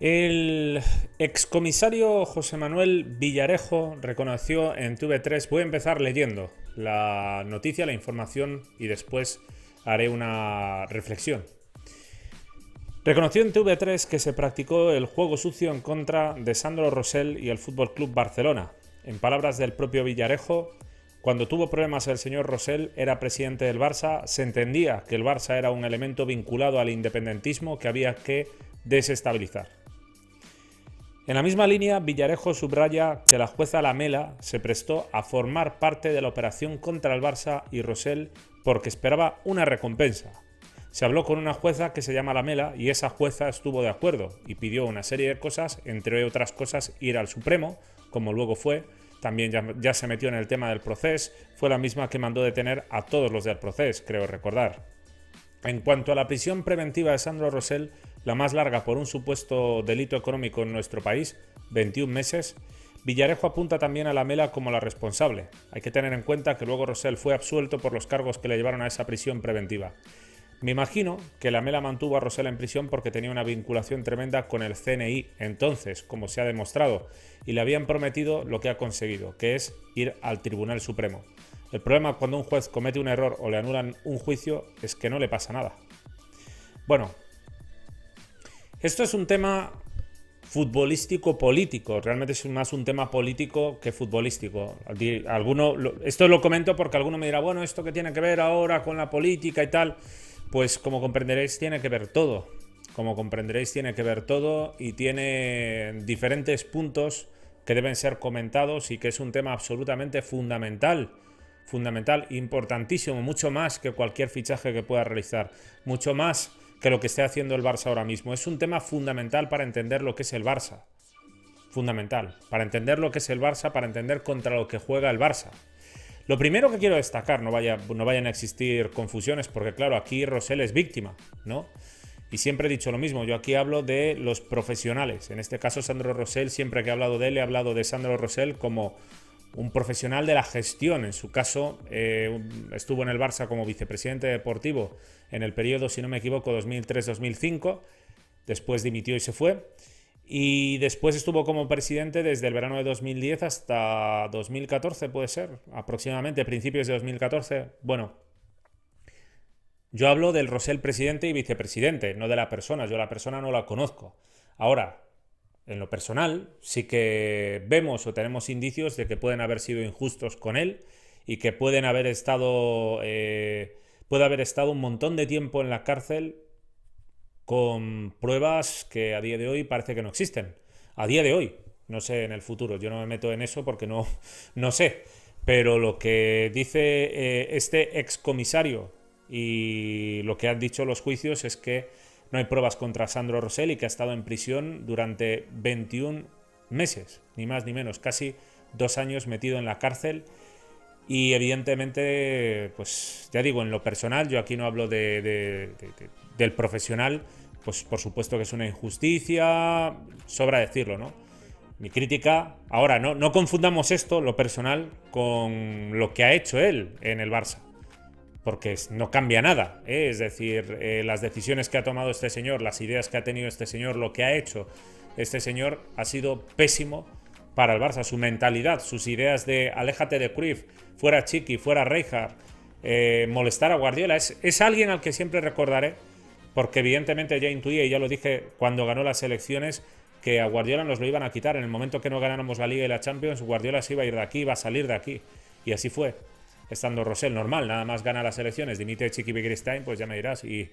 El excomisario José Manuel Villarejo reconoció en TV3, voy a empezar leyendo la noticia, la información y después haré una reflexión. Reconoció en TV3 que se practicó el juego sucio en contra de Sandro Rosell y el Fútbol Club Barcelona. En palabras del propio Villarejo, cuando tuvo problemas el señor Rosell, era presidente del Barça, se entendía que el Barça era un elemento vinculado al independentismo que había que desestabilizar. En la misma línea, Villarejo subraya que la jueza Lamela se prestó a formar parte de la operación contra el Barça y Rosell porque esperaba una recompensa. Se habló con una jueza que se llama Lamela y esa jueza estuvo de acuerdo y pidió una serie de cosas, entre otras cosas ir al Supremo, como luego fue. También ya se metió en el tema del proceso, fue la misma que mandó detener a todos los del proceso, creo recordar. En cuanto a la prisión preventiva de Sandro Rosell, la más larga por un supuesto delito económico en nuestro país, 21 meses, Villarejo apunta también a Lamela como la responsable. Hay que tener en cuenta que luego Rosell fue absuelto por los cargos que le llevaron a esa prisión preventiva. Me imagino que Lamela mantuvo a Rosell en prisión porque tenía una vinculación tremenda con el CNI entonces, como se ha demostrado, y le habían prometido lo que ha conseguido, que es ir al Tribunal Supremo. El problema cuando un juez comete un error o le anulan un juicio es que no le pasa nada. Bueno, esto es un tema futbolístico-político. Realmente es más un tema político que futbolístico. Esto lo comento porque alguno me dirá, bueno, ¿esto qué tiene que ver ahora con la política y tal? Pues como comprenderéis tiene que ver todo. Como comprenderéis tiene que ver todo y tiene diferentes puntos que deben ser comentados y que es un tema absolutamente fundamental. Fundamental, importantísimo, mucho más que cualquier fichaje que pueda realizar. Mucho más que lo que esté haciendo el Barça ahora mismo. Es un tema fundamental para entender lo que es el Barça. Fundamental. Para entender lo que es el Barça, para entender contra lo que juega el Barça. Lo primero que quiero destacar, no vayan a existir confusiones, porque claro, aquí Rosell es víctima, ¿no? Y siempre he dicho lo mismo, yo aquí hablo de los profesionales. En este caso, Sandro Rosell, siempre que he hablado de él, he hablado de Sandro Rosell como un profesional de la gestión. En su caso, estuvo en el Barça como vicepresidente deportivo en el periodo, si no me equivoco, 2003-2005. Después dimitió y se fue. Y después estuvo como presidente desde el verano de 2010 hasta 2014, puede ser, aproximadamente, principios de 2014. Bueno, yo hablo del Rosell presidente y vicepresidente, no de la persona. Yo la persona no la conozco. Ahora, en lo personal, sí que vemos o tenemos indicios de que pueden haber sido injustos con él y que puede haber estado un montón de tiempo en la cárcel con pruebas que a día de hoy parece que no existen. A día de hoy, no sé en el futuro, yo no me meto en eso porque no sé. Pero lo que dice este excomisario y lo que han dicho los juicios es que no hay pruebas contra Sandro Rosell y que ha estado en prisión durante 21 meses, ni más ni menos, casi 2 años metido en la cárcel. Y evidentemente, pues ya digo, en lo personal, yo aquí no hablo del profesional, pues por supuesto que es una injusticia, sobra decirlo, ¿no? Mi crítica, ahora no confundamos esto, lo personal, con lo que ha hecho él en el Barça. Porque no cambia nada, ¿eh? Es decir, las decisiones que ha tomado este señor, las ideas que ha tenido este señor, lo que ha hecho este señor ha sido pésimo para el Barça. Su mentalidad, sus ideas de aléjate de Cruyff, fuera Chiqui, fuera Rijkaard, molestar a Guardiola, es alguien al que siempre recordaré, porque evidentemente ya intuía y ya lo dije cuando ganó las elecciones, que a Guardiola nos lo iban a quitar. En el momento que no ganáramos la Liga y la Champions, Guardiola se iba a ir de aquí, iba a salir de aquí. Y así fue. Estando Rosell, normal, nada más gana las elecciones, dimite Chiqui Begiristain, pues ya me dirás, y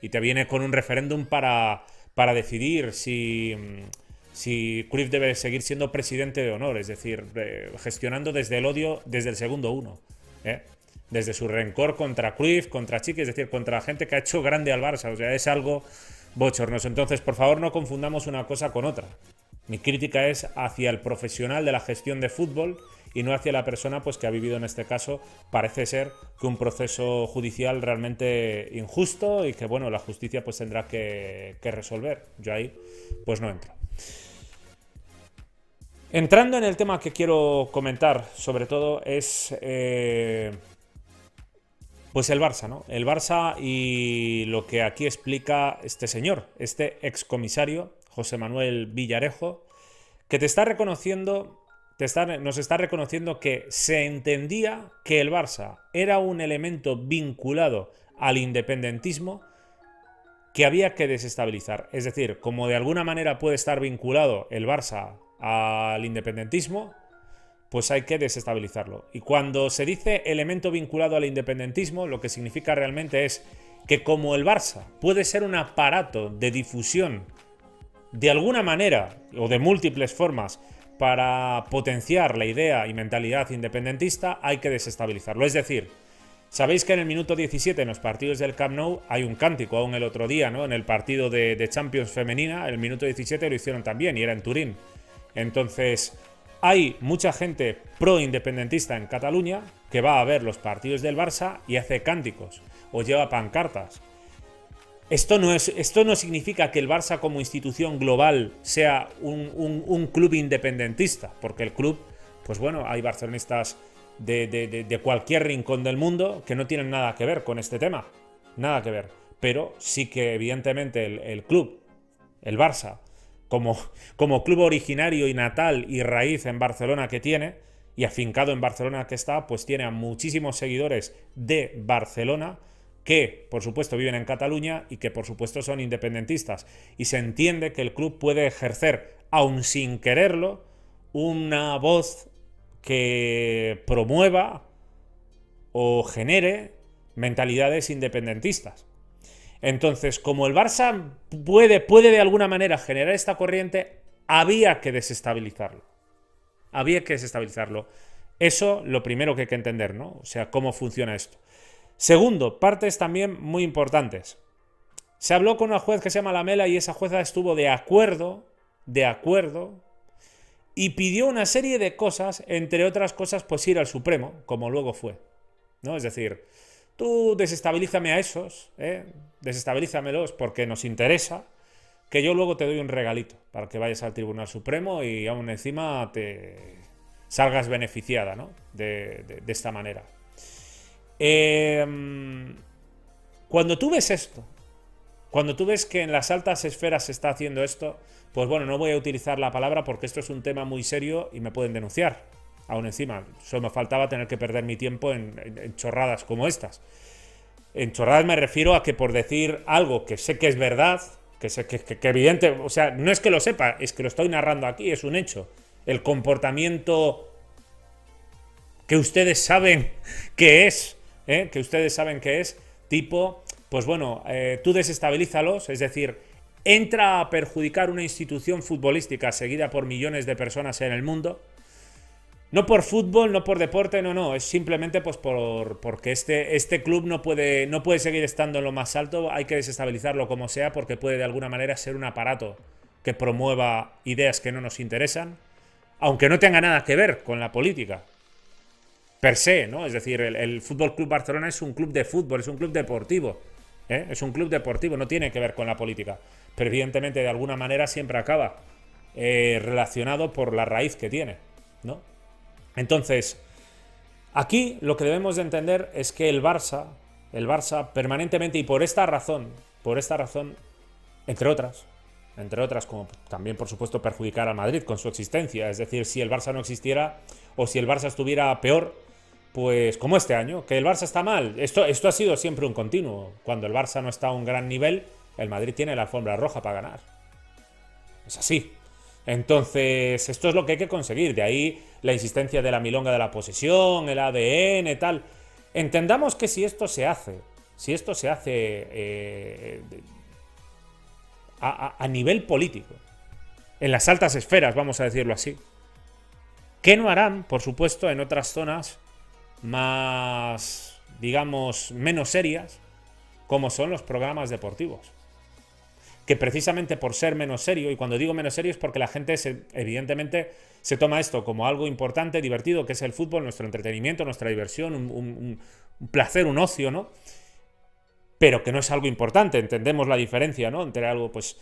te viene con un referéndum para decidir si Cruyff debe seguir siendo presidente de honor, es decir, gestionando desde el odio desde el segundo uno, ¿eh? Desde su rencor contra Cruyff, contra Chiqui, es decir, contra la gente que ha hecho grande al Barça, o sea, es algo bochornoso. Entonces, por favor, no confundamos una cosa con otra. Mi crítica es hacia el profesional de la gestión de fútbol y no hacia la persona pues que ha vivido en este caso, parece ser que un proceso judicial realmente injusto y que bueno, la justicia pues tendrá que resolver. Yo ahí pues no entro. Entrando en el tema que quiero comentar, sobre todo es pues el Barça, ¿no? El Barça y lo que aquí explica este señor, este excomisario José Manuel Villarejo, que te está reconociendo, nos está reconociendo que se entendía que el Barça era un elemento vinculado al independentismo que había que desestabilizar. Es decir, como de alguna manera puede estar vinculado el Barça al independentismo, pues hay que desestabilizarlo. Y cuando se dice elemento vinculado al independentismo, lo que significa realmente es que como el Barça puede ser un aparato de difusión de alguna manera o de múltiples formas para potenciar la idea y mentalidad independentista, hay que desestabilizarlo. Es decir, sabéis que en el minuto 17 en los partidos del Camp Nou hay un cántico, aún el otro día, ¿no? En el partido de Champions femenina, el minuto 17 lo hicieron también y era en Turín. Entonces, hay mucha gente pro-independentista en Cataluña que va a ver los partidos del Barça y hace cánticos o lleva pancartas. Esto no significa que el Barça como institución global sea un club independentista, porque el club, pues bueno, hay barcelonistas de cualquier rincón del mundo que no tienen nada que ver con este tema, nada que ver. Pero sí que evidentemente el club, el Barça, como club originario y natal y raíz en Barcelona que tiene, y afincado en Barcelona que está, pues tiene a muchísimos seguidores de Barcelona que, por supuesto, viven en Cataluña y que, por supuesto, son independentistas. Y se entiende que el club puede ejercer, aun sin quererlo, una voz que promueva o genere mentalidades independentistas. Entonces, como el Barça puede de alguna manera generar esta corriente, había que desestabilizarlo. Había que desestabilizarlo. Eso lo primero que hay que entender, ¿no? O sea, cómo funciona esto. Segundo, partes también muy importantes. Se habló con una juez que se llama Lamela y esa jueza estuvo de acuerdo, y pidió una serie de cosas, entre otras cosas, pues ir al Supremo, como luego fue, ¿no? Es decir, tú desestabilízame a esos, desestabilízamelos porque nos interesa, que yo luego te doy un regalito para que vayas al Tribunal Supremo y aún encima te salgas beneficiada, ¿no? de esta manera. Cuando tú ves esto, cuando tú ves que en las altas esferas se está haciendo esto, pues bueno, no voy a utilizar la palabra porque esto es un tema muy serio y me pueden denunciar. Aún encima, solo me faltaba tener que perder mi tiempo en chorradas como estas. En chorradas me refiero a que por decir algo que sé que es verdad, que evidente, o sea, no es que lo sepa, es que lo estoy narrando aquí, es un hecho. El comportamiento que ustedes saben que es, tipo, pues bueno, tú desestabilízalos, es decir, entra a perjudicar una institución futbolística seguida por millones de personas en el mundo. No por fútbol, no por deporte, no, es simplemente pues porque este club no puede seguir estando en lo más alto, hay que desestabilizarlo como sea porque puede de alguna manera ser un aparato que promueva ideas que no nos interesan, aunque no tenga nada que ver con la política per se, ¿no? Es decir, el Fútbol Club Barcelona es un club de fútbol, es un club deportivo, es un club deportivo, no tiene que ver con la política, pero evidentemente de alguna manera siempre acaba relacionado por la raíz que tiene, ¿no? Entonces, aquí lo que debemos de entender es que el Barça permanentemente y por esta razón, entre otras, como también por supuesto perjudicar al Madrid con su existencia, es decir, si el Barça no existiera o si el Barça estuviera peor, pues como este año, que el Barça está mal, esto ha sido siempre un continuo, cuando el Barça no está a un gran nivel, el Madrid tiene la alfombra roja para ganar, es así. Entonces, esto es lo que hay que conseguir. De ahí la insistencia de la milonga de la posesión, el ADN, tal. Entendamos que si esto se hace a nivel político, en las altas esferas, vamos a decirlo así, ¿qué no harán, por supuesto, en otras zonas más, digamos, menos serias, como son los programas deportivos? Que precisamente por ser menos serio, y cuando digo menos serio es porque la gente evidentemente se toma esto como algo importante, divertido, que es el fútbol, nuestro entretenimiento, nuestra diversión, un placer, un ocio, ¿no? Pero que no es algo importante, entendemos la diferencia, ¿no? Entre algo, pues...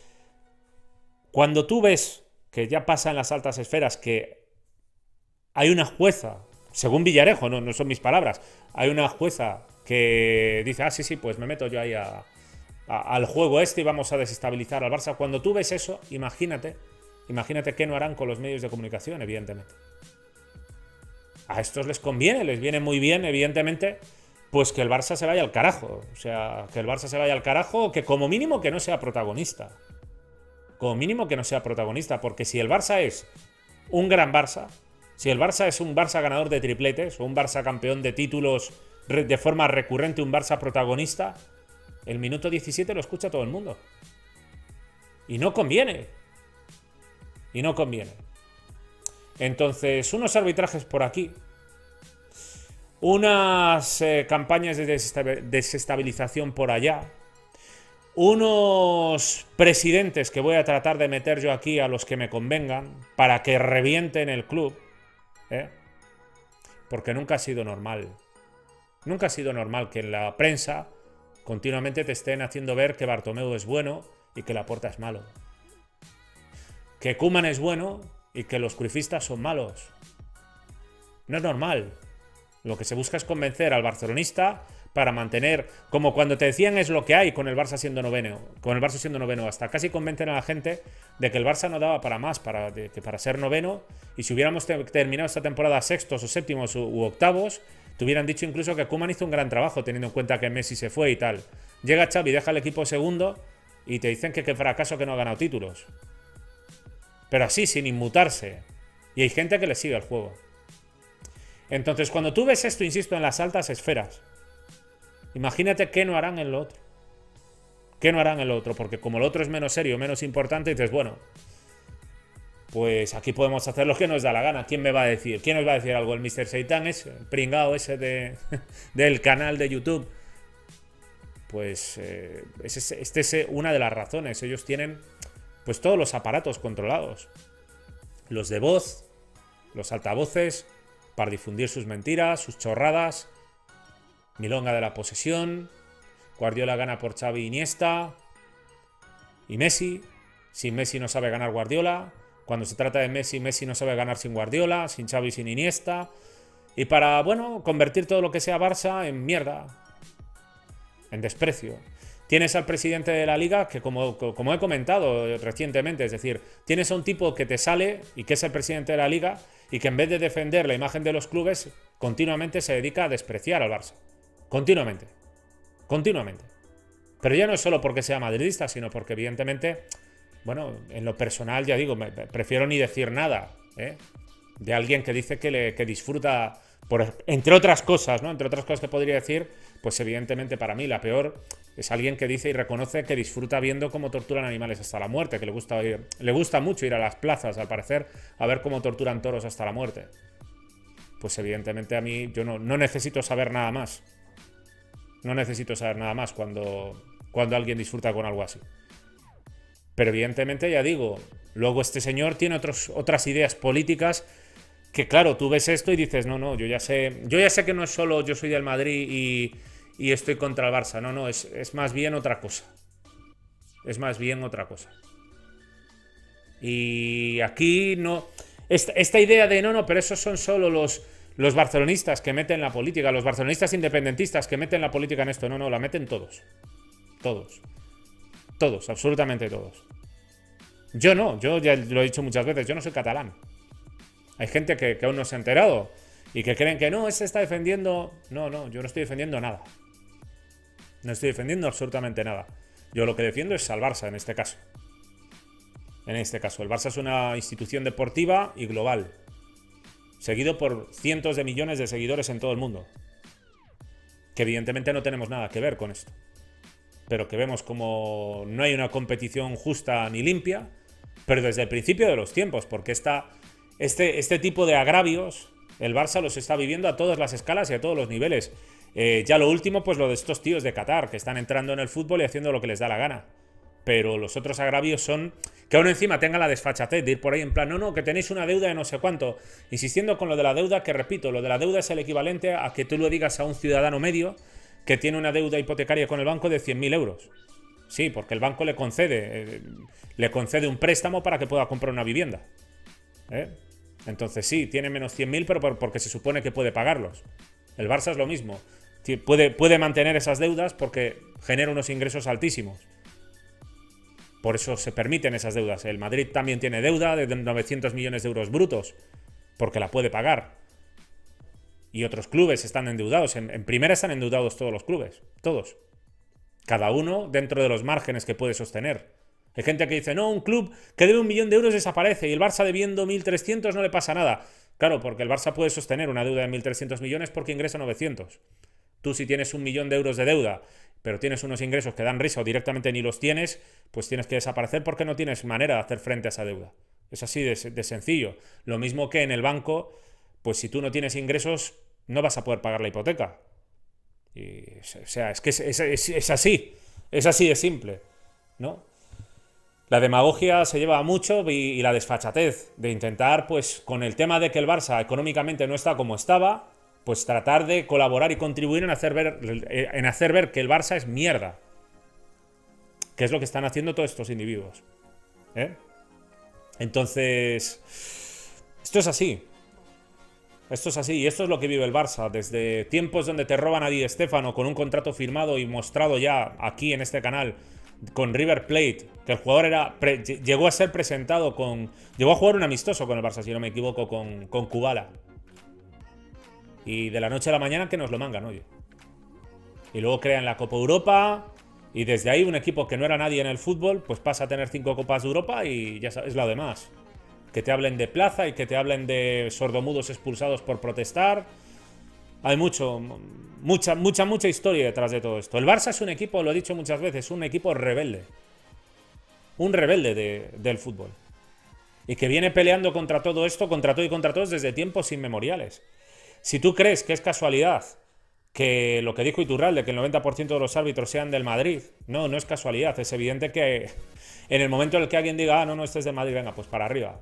Cuando tú ves que ya pasa en las altas esferas que hay una jueza, según Villarejo, no son mis palabras, hay una jueza que dice, sí, pues me meto yo ahí a al juego este y vamos a desestabilizar al Barça. Cuando tú ves eso, imagínate qué no harán con los medios de comunicación, evidentemente. A estos les conviene, les viene muy bien, evidentemente, pues que el Barça se vaya al carajo. O sea, que el Barça se vaya al carajo, o que como mínimo que no sea protagonista. Como mínimo que no sea protagonista, porque si el Barça es un gran Barça, si el Barça es un Barça ganador de tripletes, o un Barça campeón de títulos de forma recurrente, un Barça protagonista, el minuto 17 lo escucha todo el mundo. Y no conviene. Y no conviene. Entonces, unos arbitrajes por aquí, unas campañas de desestabilización por allá, unos presidentes que voy a tratar de meter yo aquí a los que me convengan para que revienten el club, porque nunca ha sido normal. Nunca ha sido normal que en la prensa continuamente te estén haciendo ver que Bartomeu es bueno y que Laporta es malo. Que Koeman es bueno y que los cruifistas son malos. No es normal. Lo que se busca es convencer al barcelonista para mantener, como cuando te decían es lo que hay con el Barça siendo noveno, hasta casi convencen a la gente de que el Barça no daba para más, para ser noveno, y si hubiéramos terminado esta temporada sextos o séptimos u octavos, te hubieran dicho incluso que Koeman hizo un gran trabajo teniendo en cuenta que Messi se fue y tal. Llega Xavi, deja el equipo segundo y te dicen que qué fracaso, que no ha ganado títulos. Pero así, sin inmutarse. Y hay gente que le sigue el juego. Entonces, cuando tú ves esto, insisto, en las altas esferas, imagínate qué no harán en lo otro. ¿Qué no harán en lo otro? Porque como lo otro es menos serio, menos importante, dices, bueno, pues aquí podemos hacer lo que nos da la gana. ¿Quién me va a decir? ¿Quién nos va a decir algo? El Mr. Seitan, ese pringao ese del canal de YouTube. Pues esta es una de las razones. Ellos tienen pues todos los aparatos controlados. Los de voz, los altavoces, para difundir sus mentiras, sus chorradas. Milonga de la posesión. Guardiola gana por Xavi, Iniesta y Messi. Sin Messi no sabe ganar Guardiola. Cuando se trata de Messi, Messi no sabe ganar sin Guardiola, sin Xavi, sin Iniesta. Y para, bueno, convertir todo lo que sea Barça en mierda. En desprecio. Tienes al presidente de la liga que, como he comentado recientemente, es decir, tienes a un tipo que te sale y que es el presidente de la liga y que en vez de defender la imagen de los clubes, continuamente se dedica a despreciar al Barça. Continuamente. Continuamente. Pero ya no es solo porque sea madridista, sino porque evidentemente, bueno, en lo personal, ya digo, prefiero ni decir nada, de alguien que dice que disfruta, entre otras cosas, ¿no? Entre otras cosas que podría decir, pues evidentemente para mí la peor es alguien que dice y reconoce que disfruta viendo cómo torturan animales hasta la muerte, que le gusta mucho ir a las plazas, al parecer, a ver cómo torturan toros hasta la muerte. Pues evidentemente a mí, yo no necesito saber nada más. No necesito saber nada más cuando alguien disfruta con algo así. Pero evidentemente, ya digo, luego este señor tiene otras ideas políticas que, claro, tú ves esto y dices, no, yo ya sé que no es solo yo soy del Madrid y estoy contra el Barça. No, es más bien otra cosa. Es más bien otra cosa. Y aquí no... Esta idea de pero esos son solo los barcelonistas que meten la política, los barcelonistas independentistas que meten la política en esto. No, la meten todos. Todos. Todos, absolutamente todos. Yo ya lo he dicho muchas veces, yo no soy catalán. Hay gente que aún no se ha enterado y que creen que ese está defendiendo... No, yo no estoy defendiendo nada. No estoy defendiendo absolutamente nada. Yo lo que defiendo es al Barça en este caso. En este caso, el Barça es una institución deportiva y global, seguido por cientos de millones de seguidores en todo el mundo, que evidentemente no tenemos nada que ver con esto, pero que vemos como no hay una competición justa ni limpia, pero desde el principio de los tiempos, porque este tipo de agravios el Barça los está viviendo a todas las escalas y a todos los niveles. Ya lo último, pues lo de estos tíos de Qatar, que están entrando en el fútbol y haciendo lo que les da la gana. Pero los otros agravios son que aún encima tenga la desfachatez de ir por ahí en plan, que tenéis una deuda de no sé cuánto, insistiendo con lo de la deuda, que repito, lo de la deuda es el equivalente a que tú lo digas a un ciudadano medio que tiene una deuda hipotecaria con el banco de 100.000 euros. Sí, porque el banco le concede un préstamo para que pueda comprar una vivienda. Entonces sí, tiene menos 100.000, pero porque se supone que puede pagarlos. El Barça es lo mismo. puede mantener esas deudas porque genera unos ingresos altísimos. Por eso se permiten esas deudas. El Madrid también tiene deuda de 900 millones de euros brutos, porque la puede pagar. Y otros clubes están endeudados. En primera están endeudados todos los clubes. Todos. Cada uno dentro de los márgenes que puede sostener. Hay gente que dice, no, un club que debe 1 millón de euros desaparece y el Barça debiendo 1.300 no le pasa nada. Claro, porque el Barça puede sostener una deuda de 1.300 millones porque ingresa 900. Tú si tienes 1 millón de euros de deuda, pero tienes unos ingresos que dan risa o directamente ni los tienes, pues tienes que desaparecer porque no tienes manera de hacer frente a esa deuda. Es así de sencillo. Lo mismo que en el banco, pues si tú no tienes ingresos, no vas a poder pagar la hipoteca. O sea, es que es así. Es así de simple, ¿no? La demagogia se lleva mucho y la desfachatez de intentar, pues, con el tema de que el Barça económicamente no está como estaba, pues tratar de colaborar y contribuir en hacer ver que el Barça es mierda. Que es lo que están haciendo todos estos individuos. Entonces, esto es así. Esto es así y esto es lo que vive el Barça. Desde tiempos donde te roban a Di Stéfano con un contrato firmado y mostrado ya aquí en este canal con River Plate, que el jugador llegó a ser presentado llegó a jugar un amistoso con el Barça, si no me equivoco, con Kubala. Y de la noche a la mañana que nos lo mangan, oye. Y luego crean la Copa Europa y desde ahí un equipo que no era nadie en el fútbol, pues pasa a tener 5 Copas de Europa y ya sabes lo demás. Que te hablen de plaza y que te hablen de sordomudos expulsados por protestar. Hay mucha historia detrás de todo esto. El Barça es un equipo, lo he dicho muchas veces, un equipo rebelde. Un rebelde del fútbol. Y que viene peleando contra todo esto, contra todo y contra todos desde tiempos inmemoriales. Si tú crees que es casualidad que lo que dijo Iturralde, que el 90% de los árbitros sean del Madrid, no es casualidad. Es evidente que en el momento en el que alguien diga, no, este es del Madrid, venga, pues para arriba.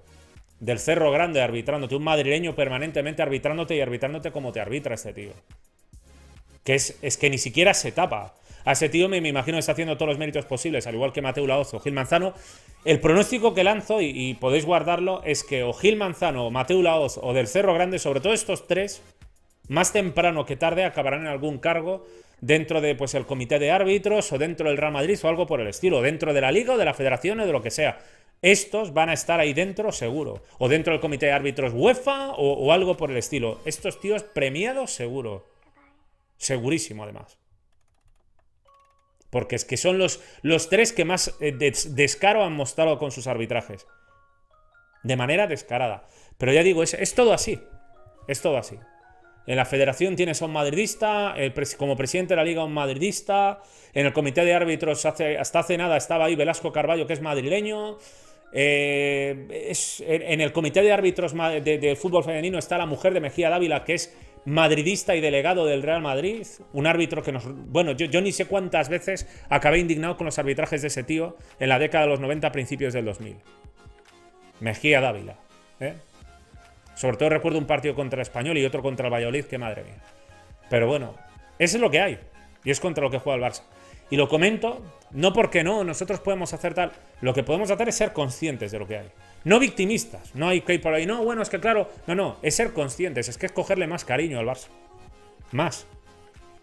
Del Cerro Grande arbitrándote, un madrileño permanentemente arbitrándote y arbitrándote como te arbitra este tío. Que es que ni siquiera se tapa. A ese tío me imagino que está haciendo todos los méritos posibles, al igual que Mateu Laoz o Gil Manzano. El pronóstico que lanzo, y podéis guardarlo, es que o Gil Manzano, o Mateu Laoz o del Cerro Grande, sobre todo estos tres, más temprano que tarde acabarán en algún cargo dentro de pues el comité de árbitros o dentro del Real Madrid o algo por el estilo, dentro de la Liga o de la Federación o de lo que sea. Estos van a estar ahí dentro seguro, o dentro del comité de árbitros UEFA o algo por el estilo. Estos tíos premiados seguro. Segurísimo además. Porque es que son los tres que más descaro han mostrado con sus arbitrajes. De manera descarada. Pero ya digo, es todo así. Es todo así. En la federación tienes a un madridista, como presidente de la liga un madridista, en el comité de árbitros hasta hace nada estaba ahí Velasco Carballo, que es madrileño, en el comité de árbitros de fútbol femenino está la mujer de Mejía Dávila, que es madridista y delegado del Real Madrid, un árbitro que nos... Bueno, yo ni sé cuántas veces acabé indignado con los arbitrajes de ese tío en la década de los 90, principios del 2000. Mejía Dávila, Sobre todo recuerdo un partido contra el Español y otro contra el Valladolid, que madre mía. Pero bueno, eso es lo que hay. Y es contra lo que juega el Barça. Y lo comento, no porque nosotros podemos hacer tal. Lo que podemos hacer es ser conscientes de lo que hay. No victimistas. No hay que ir por ahí. No, bueno, es que claro. No, es ser conscientes. Es que es cogerle más cariño al Barça. Más.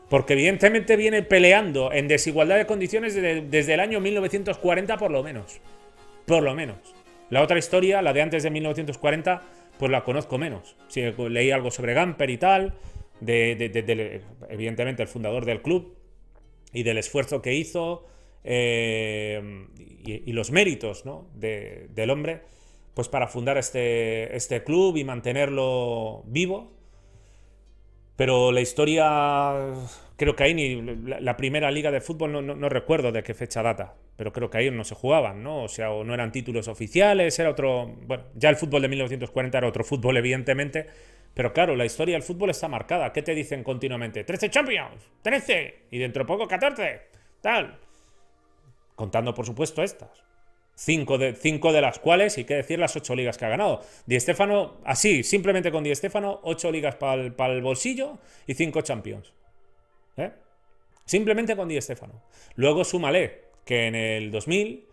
Porque evidentemente viene peleando en desigualdad de condiciones desde el año 1940 por lo menos. Por lo menos. La otra historia, la de antes de 1940... pues la conozco menos. Sí, leí algo sobre Gamper y tal, evidentemente el fundador del club, y del esfuerzo que hizo, y los méritos, ¿no?, del hombre, pues para fundar este club y mantenerlo vivo. Pero la historia, creo que ahí ni la primera liga de fútbol no recuerdo de qué fecha data, pero creo que ahí no se jugaban, ¿no? O sea, o no eran títulos oficiales, era otro... Bueno, ya el fútbol de 1940 era otro fútbol, evidentemente, pero claro, la historia del fútbol está marcada. ¿Qué te dicen continuamente? ¡13 Champions! ¡13! Y dentro de poco 14. Tal. Contando, por supuesto, estas. 5 de las cuales, y qué decir, las 8 ligas que ha ganado. Di Stéfano, así, simplemente con Di Stéfano, 8 ligas para el bolsillo y 5 Champions. Simplemente con Di Stéfano. Luego súmale que en el 2000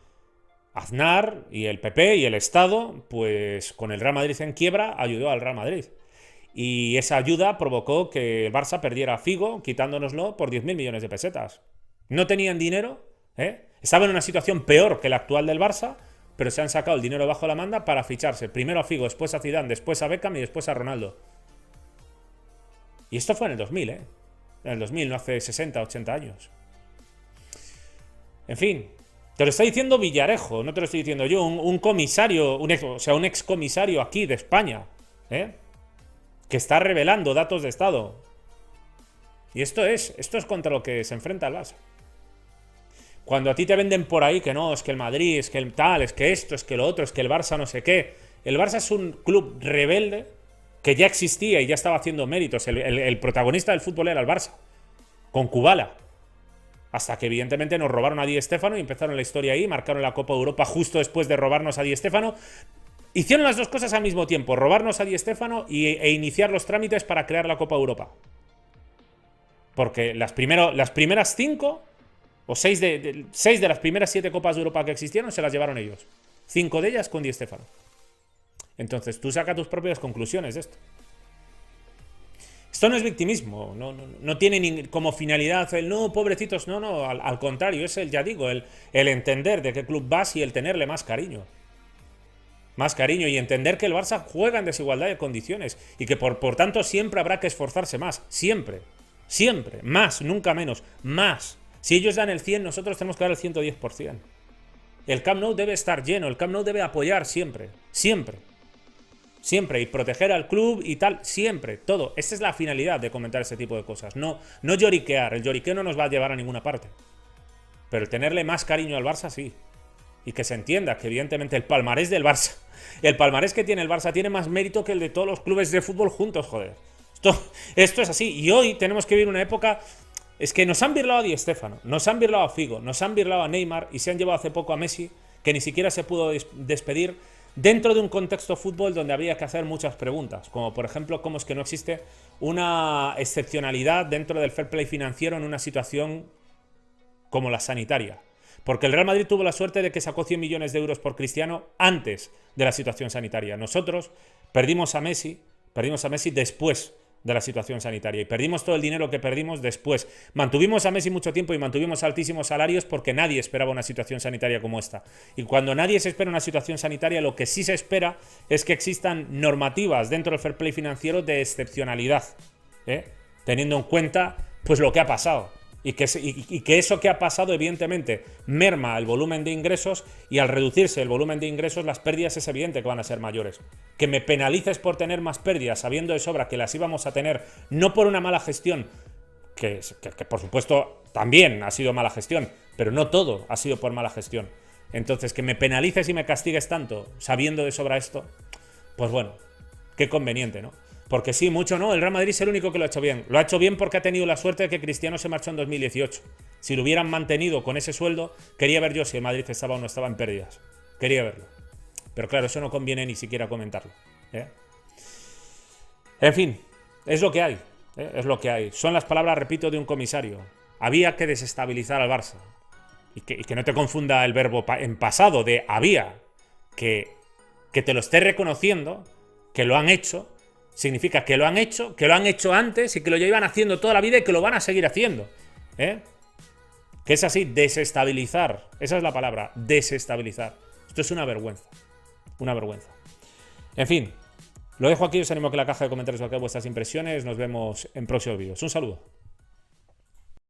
Aznar y el PP y el Estado, pues con el Real Madrid en quiebra, ayudó al Real Madrid. Y esa ayuda provocó que el Barça perdiera a Figo, quitándonoslo por 10.000 millones de pesetas. No tenían dinero, ¿eh? Estaban en una situación peor que la actual del Barça, pero se han sacado el dinero bajo la manga para ficharse. Primero a Figo, después a Zidane, después a Beckham y después a Ronaldo. Y esto fue en el 2000, ¿eh? En el 2000, no hace 60, 80 años. En fin, te lo está diciendo Villarejo, no te lo estoy diciendo yo, un comisario, un ex comisario aquí de España, ¿eh? Que está revelando datos de Estado. Y esto es contra lo que se enfrenta el Barça. Cuando a ti te venden por ahí que no, es que el Madrid, es que el tal, es que esto, es que lo otro, es que el Barça no sé qué. El Barça es un club rebelde que ya existía y ya estaba haciendo méritos. El protagonista del fútbol era el Barça, con Kubala. Hasta que evidentemente nos robaron a Di Stéfano y empezaron la historia ahí, marcaron la Copa de Europa justo después de robarnos a Di Stéfano. Hicieron las dos cosas al mismo tiempo, robarnos a Di Stéfano e iniciar los trámites para crear la Copa de Europa. Porque las primeras 5 o 6 de las primeras 7 Copas de Europa que existieron se las llevaron ellos. 5 de ellas con Di Stéfano. Entonces tú saca tus propias conclusiones de esto. Esto no es victimismo, no tiene como finalidad el no, pobrecitos, no, al contrario, es ya digo, el entender de qué club vas y el tenerle más cariño. Más cariño y entender que el Barça juega en desigualdad de condiciones y que por tanto siempre habrá que esforzarse más, siempre, más, nunca menos, más. Si ellos dan el 100, nosotros tenemos que dar el 110%. El Camp Nou debe estar lleno, el Camp Nou debe apoyar siempre, y proteger al club y tal, siempre, todo. Esa es la finalidad de comentar este tipo de cosas, no lloriquear, el lloriqueo no nos va a llevar a ninguna parte. Pero el tenerle más cariño al Barça, sí. Y que se entienda que evidentemente el palmarés del Barça, el palmarés que tiene el Barça tiene más mérito que el de todos los clubes de fútbol juntos, joder. Esto es así. Y hoy tenemos que vivir una época... Es que nos han birlado a Di Stéfano, nos han birlado a Figo, nos han birlado a Neymar y se han llevado hace poco a Messi, que ni siquiera se pudo despedir dentro de un contexto fútbol donde había que hacer muchas preguntas, como por ejemplo cómo es que no existe una excepcionalidad dentro del fair play financiero en una situación como la sanitaria. Porque el Real Madrid tuvo la suerte de que sacó 100 millones de euros por Cristiano antes de la situación sanitaria. Nosotros perdimos a Messi después de la situación sanitaria y perdimos todo el dinero que perdimos después. Mantuvimos a Messi mucho tiempo y mantuvimos altísimos salarios porque nadie esperaba una situación sanitaria como esta. Y cuando nadie se espera una situación sanitaria, lo que sí se espera es que existan normativas dentro del fair play financiero de excepcionalidad, teniendo en cuenta pues lo que ha pasado. Y que eso que ha pasado evidentemente merma el volumen de ingresos y al reducirse el volumen de ingresos las pérdidas es evidente que van a ser mayores. Que me penalices por tener más pérdidas sabiendo de sobra que las íbamos a tener no por una mala gestión, que por supuesto también ha sido mala gestión, pero no todo ha sido por mala gestión. Entonces que me penalices y me castigues tanto sabiendo de sobra esto, pues bueno, qué conveniente, ¿no? Porque sí, mucho no, el Real Madrid es el único que lo ha hecho bien. Lo ha hecho bien porque ha tenido la suerte de que Cristiano se marchó en 2018. Si lo hubieran mantenido con ese sueldo, quería ver yo si el Madrid estaba o no estaba en pérdidas. Quería verlo. Pero claro, eso no conviene ni siquiera comentarlo. En fin, es lo que hay. Es lo que hay. Son las palabras, repito, de un comisario. Había que desestabilizar al Barça. Y que no te confunda el verbo en pasado de había. Que te lo esté reconociendo, que lo han hecho... Significa que lo han hecho antes y que lo llevan haciendo toda la vida y que lo van a seguir haciendo. Que es así, desestabilizar. Esa es la palabra, desestabilizar. Esto es una vergüenza. Una vergüenza. En fin, lo dejo aquí. Os animo a que en la caja de comentarios os vuestras impresiones. Nos vemos en próximos vídeos. Un saludo.